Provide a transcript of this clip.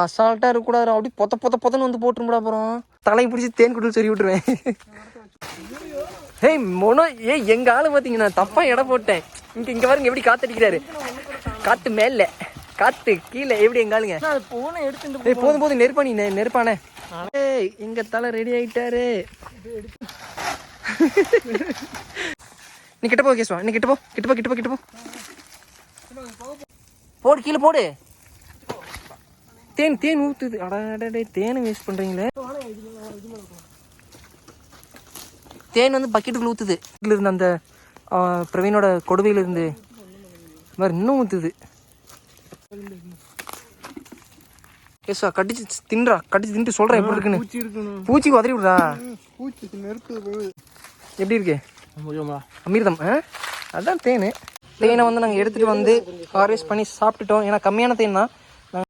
அசால்ட்டாக இருக்கக்கூடாது, அப்படி பொத்தன்னு வந்து போட்டுருமுடா. அப்புறம் தலையை பிடிச்சி தேன் குடில் சொல்லி விட்டுருவேன். எங்கள் ஆள் பார்த்தீங்கன்னா தப்பாக இடம் போட்டேன். இங்கே பாருங்க எப்படி காத்தடிக்கிறாரு. காற்று மேலே காற்று கீழே எப்படி எங்கள் ஆளுங்க. போதும் நெருப்பானே. எங்க தலை ரெடி ஆயிட்டாரு. நீ கிட்ட போ கேசுவா, நீ கிட்ட போ போடு, கீழே போடு. தேன் ஊத்துது. அடடே, தேனை வேஸ்ட் பண்றீங்களே. தேன் வந்து பக்கெட்டுக்குள்ள ஊத்துது. இதுல இருந்து அந்த பிரவீனோட கொடுவையில இருந்து வேற இன்னும் ஊத்துது. கேசுவா கடிச்சு தின்ட்டு சொல்றேன் எப்படி இருக்குன்னு. பூச்சி உதறி விடுறா. எப்படி இருக்கு அமிர்தம்? அதான் தேனை வந்து நாங்கள் எடுத்துகிட்டு வந்து ஹார்வெஸ்ட் பண்ணி சாப்பிட்டுட்டோம். ஏன்னா கம்மியான தேன் தான்.